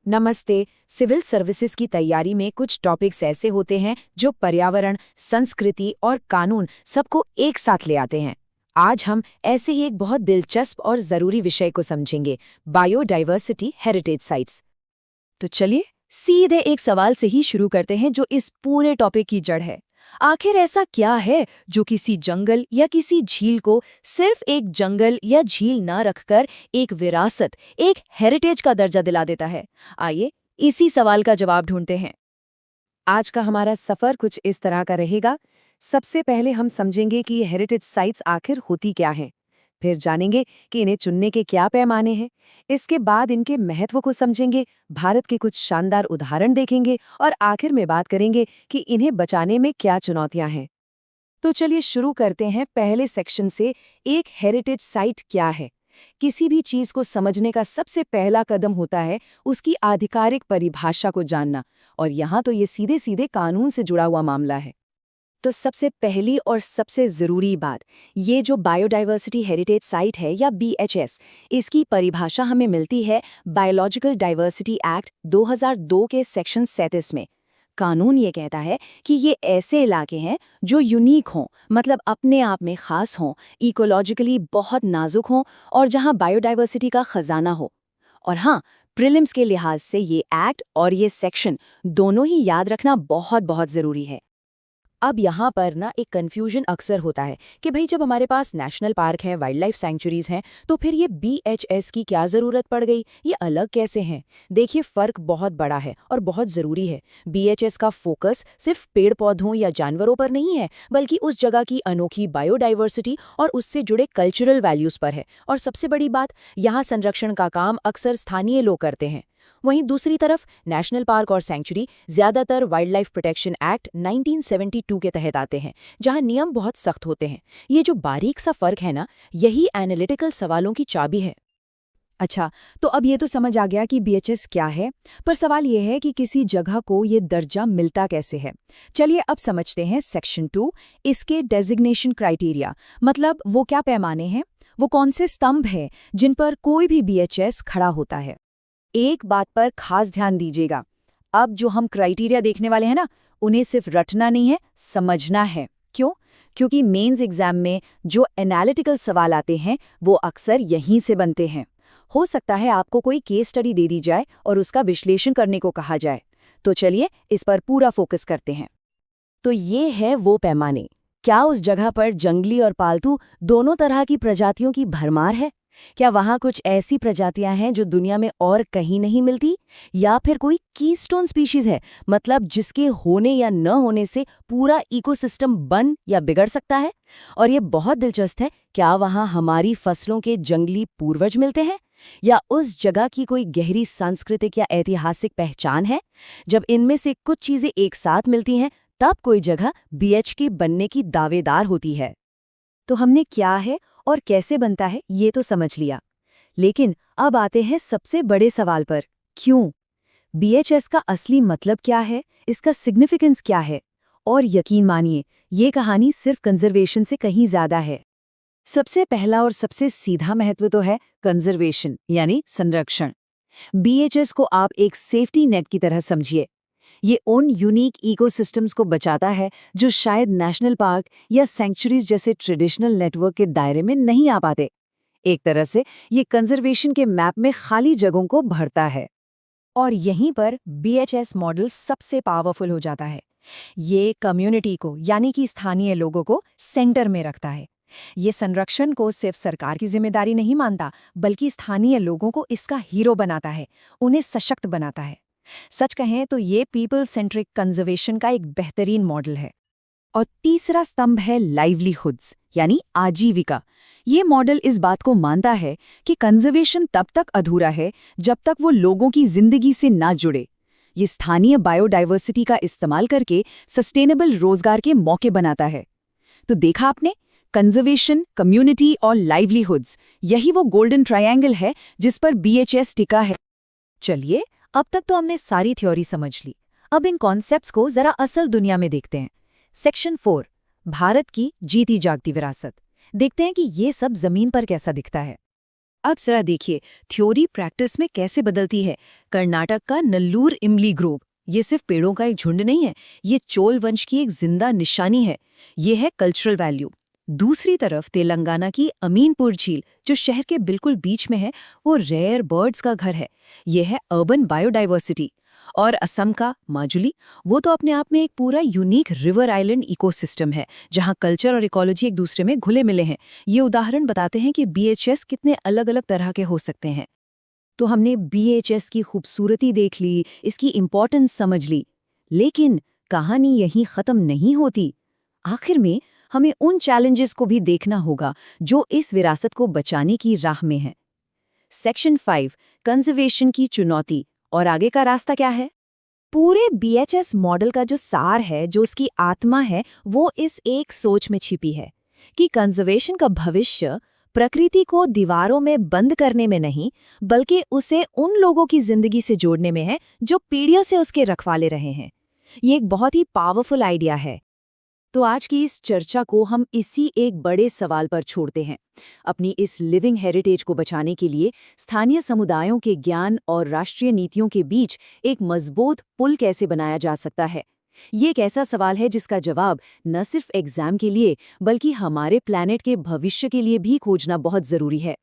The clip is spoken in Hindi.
नमस्ते। सिविल सर्विसेज की तैयारी में कुछ टॉपिक्स ऐसे होते हैं जो पर्यावरण, संस्कृति और कानून सबको एक साथ ले आते हैं। आज हम ऐसे ही एक बहुत दिलचस्प और ज़रूरी विषय को समझेंगे, बायोडाइवर्सिटी हेरिटेज साइट्स। तो चलिए सीधे एक सवाल से ही शुरू करते हैं जो इस पूरे टॉपिक की जड़ है। आखिर ऐसा क्या है जो किसी जंगल या किसी झील को सिर्फ एक जंगल या झील ना रखकर एक विरासत, एक हेरिटेज का दर्जा दिला देता है? आइए इसी सवाल का जवाब ढूंढते हैं। आज का हमारा सफ़र कुछ इस तरह का रहेगा। सबसे पहले हम समझेंगे कि ये हेरिटेज साइट्स आखिर होती क्या हैं। फिर जानेंगे कि इन्हें चुनने के क्या पैमाने हैं। इसके बाद इनके महत्व को समझेंगे, भारत के कुछ शानदार उदाहरण देखेंगे और आखिर में बात करेंगे कि इन्हें बचाने में क्या चुनौतियां हैं। तो चलिए शुरू करते हैं पहले सेक्शन से। एक हेरिटेज साइट क्या है? किसी भी चीज को समझने का सबसे पहला कदम होता है उसकी आधिकारिक परिभाषा को जानना, और यहाँ तो ये सीधे सीधे कानून से जुड़ा हुआ मामला है। तो सबसे पहली और सबसे ज़रूरी बात, ये जो बायोडाइवर्सिटी हेरिटेज साइट है या बीएचएस, इसकी परिभाषा हमें मिलती है बायोलॉजिकल डाइवर्सिटी एक्ट 2002 के सेक्शन 37 में। कानून ये कहता है कि ये ऐसे इलाके हैं जो यूनिक हों, मतलब अपने आप में खास हों, इकोलॉजिकली बहुत नाजुक हों और जहां बायोडाइवर्सिटी का खजाना हो। और हाँ, प्रीलिम्स के लिहाज से ये एक्ट और ये सेक्शन दोनों ही याद रखना बहुत बहुत ज़रूरी है। अब यहाँ पर ना एक कन्फ्यूजन अक्सर होता है कि भाई जब हमारे पास नेशनल पार्क है, वाइल्ड लाइफ सैंक्चुरीज हैं, तो फिर ये बीएचएस की क्या ज़रूरत पड़ गई, ये अलग कैसे हैं? देखिए, फ़र्क बहुत बड़ा है और बहुत ज़रूरी है। बीएचएस का फोकस सिर्फ पेड़ पौधों या जानवरों पर नहीं है, बल्कि उस जगह की अनोखी बायोडाइवर्सिटी और उससे जुड़े कल्चरल वैल्यूज़ पर है। और सबसे बड़ी बात, यहाँ संरक्षण का काम अक्सर स्थानीय लोग करते हैं। वहीं दूसरी तरफ नेशनल पार्क और सैंक्चुरी ज़्यादातर वाइल्ड लाइफ प्रोटेक्शन एक्ट 1972 के तहत आते हैं, जहां नियम बहुत सख्त होते हैं। ये जो बारीक सा फर्क है ना, यही एनालिटिकल सवालों की चाबी है। अच्छा, तो अब ये तो समझ आ गया कि बीएचएस क्या है, पर सवाल ये है कि किसी जगह को ये दर्जा मिलता कैसे है। चलिए अब समझते हैं सेक्शन 2, इसके डेजिग्नेशन क्राइटेरिया, मतलब वो क्या पैमाने हैं, वो कौन से स्तंभ हैं जिन पर कोई भी बीएचएस खड़ा होता है। एक बात पर खास ध्यान दीजिएगा, अब जो हम क्राइटेरिया देखने वाले हैं ना, उन्हें सिर्फ रटना नहीं है, समझना है। क्यों? क्योंकि मेंस एग्जाम में जो एनालिटिकल सवाल आते हैं वो अक्सर यहीं से बनते हैं। हो सकता है आपको कोई केस स्टडी दे दी जाए और उसका विश्लेषण करने को कहा जाए। तो चलिए इस पर पूरा फोकस करते हैं। तो ये है वो पैमाने। क्या उस जगह पर जंगली और पालतू दोनों तरह की प्रजातियों की भरमार है? क्या वहाँ कुछ ऐसी प्रजातियां हैं जो दुनिया में और कहीं नहीं मिलती? या फिर कोई कीस्टोन स्पीशीज है, मतलब जिसके होने या न होने से पूरा इकोसिस्टम बन या बिगड़ सकता है? और ये बहुत दिलचस्प है, क्या वहाँ हमारी फसलों के जंगली पूर्वज मिलते हैं? या उस जगह की कोई गहरी सांस्कृतिक या ऐतिहासिक पहचान है? जब इनमें से कुछ चीजें एक साथ मिलती हैं, तब कोई जगह बीएचके बनने की दावेदार होती है। तो हमने क्या है और कैसे बनता है ये तो समझ लिया, लेकिन अब आते हैं सबसे बड़े सवाल पर, क्यों? बीएचएस का असली मतलब क्या है, इसका सिग्निफिकेंस क्या है? और यकीन मानिए, ये कहानी सिर्फ कंजर्वेशन से कहीं ज्यादा है। सबसे पहला और सबसे सीधा महत्व तो है कंजर्वेशन, यानी संरक्षण। बीएचएस को आप एक सेफ्टी नेट की तरह समझिए। ये उन यूनिक इकोसिस्टम्स को बचाता है जो शायद नेशनल पार्क या सैंक्चुरीज जैसे ट्रेडिशनल नेटवर्क के दायरे में नहीं आ पाते। एक तरह से ये कंजर्वेशन के मैप में खाली जगहों को भरता है। और यहीं पर बीएचएस मॉडल सबसे पावरफुल हो जाता है। ये कम्युनिटी को, यानी कि स्थानीय लोगों को सेंटर में रखता है। ये संरक्षण को सिर्फ सरकार की जिम्मेदारी नहीं मानता, बल्कि स्थानीय लोगों को इसका हीरो बनाता है, उन्हें सशक्त बनाता है। सच कहें तो ये पीपल सेंट्रिक कंजर्वेशन का एक बेहतरीन मॉडल है। और तीसरा स्तंभ है लाइवलीहुड्स, यानी आजीविका। ये मॉडल इस बात को मानता है कि कंजर्वेशन तब तक अधूरा है जब तक वो लोगों की जिंदगी से ना जुड़े। ये स्थानीय बायोडाइवर्सिटी का इस्तेमाल करके सस्टेनेबल रोजगार के मौके बनाता है। तो देखा आपने, कंजर्वेशन, कम्युनिटी और लाइवलीहुड्स, यही वो गोल्डन ट्रायंगल है जिस पर बीएचएस टिका है। चलिए, अब तक तो हमने सारी थ्योरी समझ ली। अब इन कॉन्सेप्ट्स को जरा असल दुनिया में देखते हैं। सेक्शन 4, भारत की जीती जागती विरासत। देखते हैं कि ये सब जमीन पर कैसा दिखता है। अब जरा देखिए थ्योरी प्रैक्टिस में कैसे बदलती है। कर्नाटक का नल्लूर इमली ग्रोव, ये सिर्फ पेड़ों का एक झुंड नहीं है, ये चोल वंश की एक जिंदा निशानी है। ये है कल्चरल वैल्यू। दूसरी तरफ तेलंगाना की अमीनपुर झील, जो शहर के बिल्कुल बीच में है, वो रेयर बर्ड्स का घर है। ये है अर्बन बायोडाइवर्सिटी। और असम का माजुली, वो तो अपने आप में एक पूरा यूनिक रिवर आइलैंड इकोसिस्टम है, जहां कल्चर और इकोलॉजी एक दूसरे में घुले मिले हैं। ये उदाहरण बताते हैं कि बीएचएस कितने अलग अलग तरह के हो सकते हैं। तो हमने बीएचएस की खूबसूरती देख ली, इसकी इम्पोर्टेंस समझ ली, लेकिन कहानी यहीं खत्म नहीं होती। आखिर में हमें उन चैलेंजेस को भी देखना होगा जो इस विरासत को बचाने की राह में है। सेक्शन 5, कंजर्वेशन की चुनौती और आगे का रास्ता क्या है? पूरे बीएचएस मॉडल का जो सार है, जो उसकी आत्मा है, वो इस एक सोच में छिपी है कि कंजर्वेशन का भविष्य प्रकृति को दीवारों में बंद करने में नहीं, बल्कि उसे उन लोगों की जिंदगी से जोड़ने में है जो पीढ़ियों से उसके रखवाले रहे हैं। ये एक बहुत ही पावरफुल आइडिया है। तो आज की इस चर्चा को हम इसी एक बड़े सवाल पर छोड़ते हैं। अपनी इस लिविंग हेरिटेज को बचाने के लिए स्थानीय समुदायों के ज्ञान और राष्ट्रीय नीतियों के बीच एक मजबूत पुल कैसे बनाया जा सकता है? ये एक ऐसा सवाल है जिसका जवाब न सिर्फ एग्जाम के लिए, बल्कि हमारे प्लैनेट के भविष्य के लिए भी खोजना बहुत जरूरी है।